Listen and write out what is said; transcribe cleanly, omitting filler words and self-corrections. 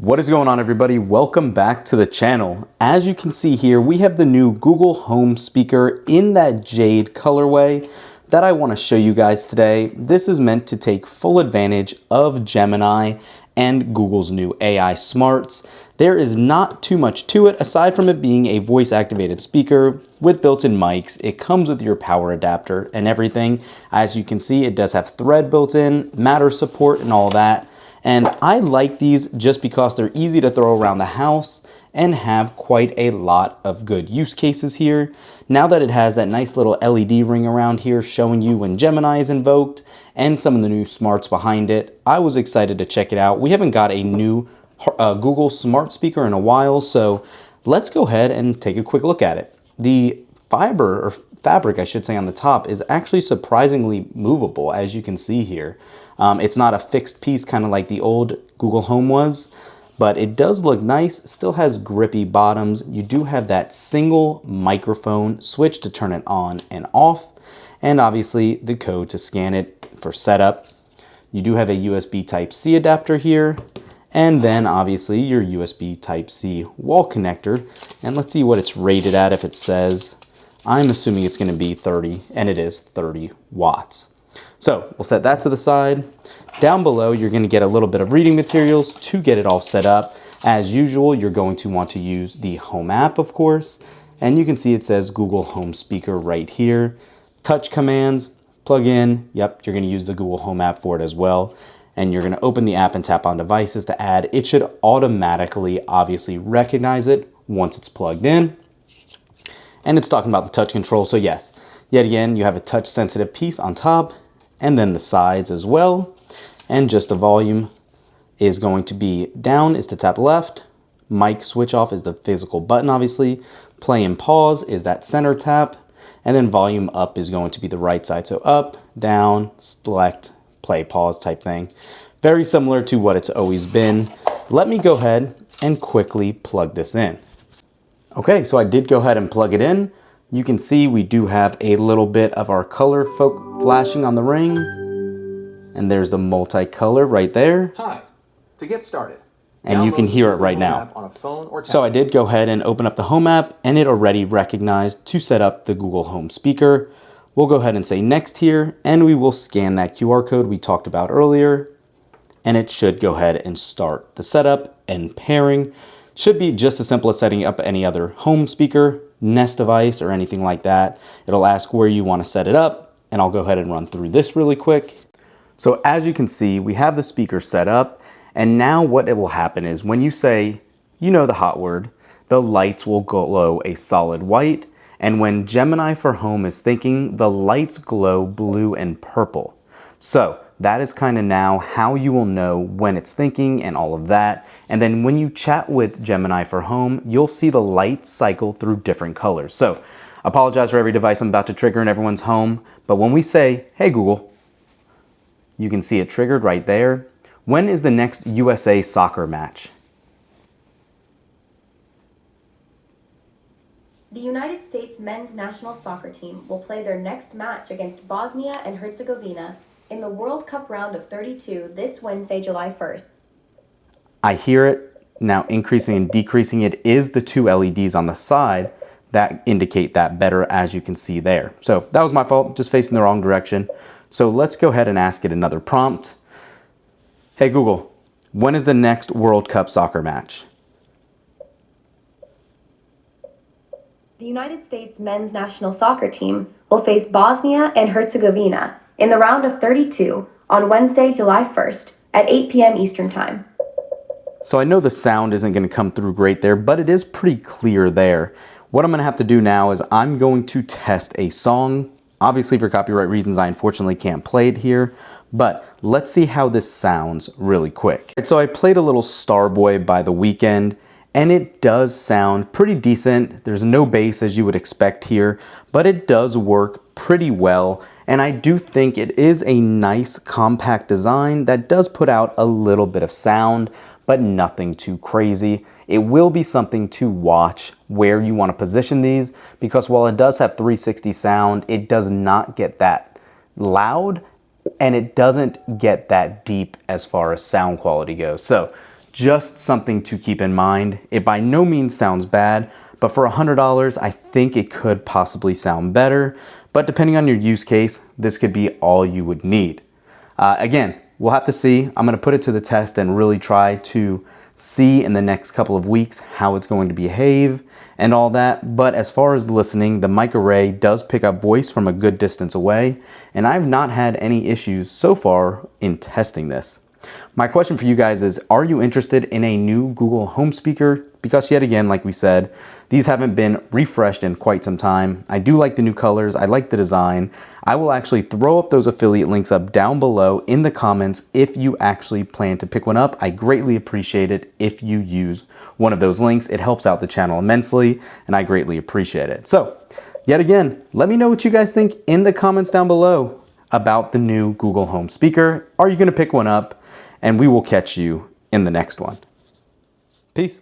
What is going on, everybody? Welcome back to the channel. As you can see here, we have the new Google Home speaker in that jade colorway that I want to show you guys today. This is meant to take full advantage of Gemini and Google's new AI smarts. There is not too much to it aside from it being a voice activated speaker with built-in mics. It comes with your power adapter and everything. As you can see, it does have Thread built in, Matter support and all that. And I like these just because they're easy to throw around the house and have quite a lot of good use cases here. Now that it has that nice little LED ring around here showing you when Gemini is invoked and some of the new smarts behind it, I was excited to check it out. We haven't got a new Google smart speaker in a while, so let's go ahead and take a quick look at it. The fabric, I should say, on the top is actually surprisingly movable, as you can see here. It's not a fixed piece, kind of like the old Google Home was, but it does look nice. Still has grippy bottoms. You do have that single microphone switch to turn it on and off, and obviously the code to scan it for setup. You do have a USB Type-C adapter here, and then obviously your USB Type-C wall connector. And let's see what it's rated at. If it says, I'm assuming it's going to be 30, and it is 30 watts. So we'll set that to the side. Down below, you're going to get a little bit of reading materials to get it all set up. As usual, you're going to want to use the Home app, of course. And you can see it says Google Home Speaker right here. Touch commands, plug in. Yep, you're going to use the Google Home app for it as well. And you're going to open the app and tap on devices to add. It should automatically, obviously, recognize it once it's plugged in. And it's talking about the touch control. So yes, yet again, you have a touch sensitive piece on top and then the sides as well. And just the volume is going to be down is to tap left. Mic switch off is the physical button, obviously. Play and pause is that center tap. And then volume up is going to be the right side. So up, down, select, play, pause type thing. Very similar to what it's always been. Let me go ahead and quickly plug this in. Okay, so I did go ahead and plug it in. You can see we do have a little bit of our color flashing on the ring. And there's the multicolor right there. Hi, to get started. And you can hear it right now. On a phone or tablet. So I did go ahead and open up the Home app, and it already recognized to set up the Google Home speaker. We'll go ahead and say next here, and we will scan that QR code we talked about earlier. And it should go ahead and start the setup and pairing. Should be just as simple as setting up any other home speaker, Nest device, or anything like that. It'll ask where you want to set it up, and I'll go ahead and run through this really quick. So as you can see, we have the speaker set up, and now what it will happen is when you say, you know the hot word, the lights will glow a solid white, and when Gemini for Home is thinking, the lights glow blue and purple. So that is kind of now how you will know when it's thinking and all of that. And then when you chat with Gemini for Home, you'll see the lights cycle through different colors. So apologize for every device I'm about to trigger in everyone's home, but when we say, hey Google, you can see it triggered right there. When is the next USA soccer match? The United States men's national soccer team will play their next match against Bosnia and Herzegovina in the World Cup round of 32 this Wednesday, July 1st. I hear it now increasing and decreasing. It is the two LEDs on the side that indicate that better, as you can see there. So that was my fault, just facing the wrong direction. So let's go ahead and ask it another prompt. Hey Google, when is the next World Cup soccer match? The United States men's national soccer team will face Bosnia and Herzegovina in the round of 32 on Wednesday, July 1st at 8 p.m. Eastern Time. So I know the sound isn't going to come through great there, but it is pretty clear there. What I'm going to have to do now is I'm going to test a song. Obviously, for copyright reasons, I unfortunately can't play it here, but let's see how this sounds really quick. So I played a little Starboy by The Weeknd, and it does sound pretty decent. There's no bass as you would expect here, but it does work pretty well. And I do think it is a nice compact design that does put out a little bit of sound, but nothing too crazy. It will be something to watch where you want to position these, because while it does have 360 sound, it does not get that loud and it doesn't get that deep as far as sound quality goes. So Just something to keep in mind. It by no means sounds bad, but for $100, I think it could possibly sound better. But depending on your use case, this could be all you would need. Again, we'll have to see. I'm gonna put it to the test and really try to see in the next couple of weeks how it's going to behave and all that. But as far as listening, the mic array does pick up voice from a good distance away, and I've not had any issues so far in testing this. My question for you guys is, are you interested in a new Google Home speaker? Because yet again, like we said, these haven't been refreshed in quite some time. I do like the new colors. I like the design. I will actually throw up those affiliate links up down below in the comments if you actually plan to pick one up. I greatly appreciate it if you use one of those links. It helps out the channel immensely, and I greatly appreciate it. So, yet again, let me know what you guys think in the comments down below about the new Google Home speaker. Are you going to pick one up? And we will catch you in the next one. Peace.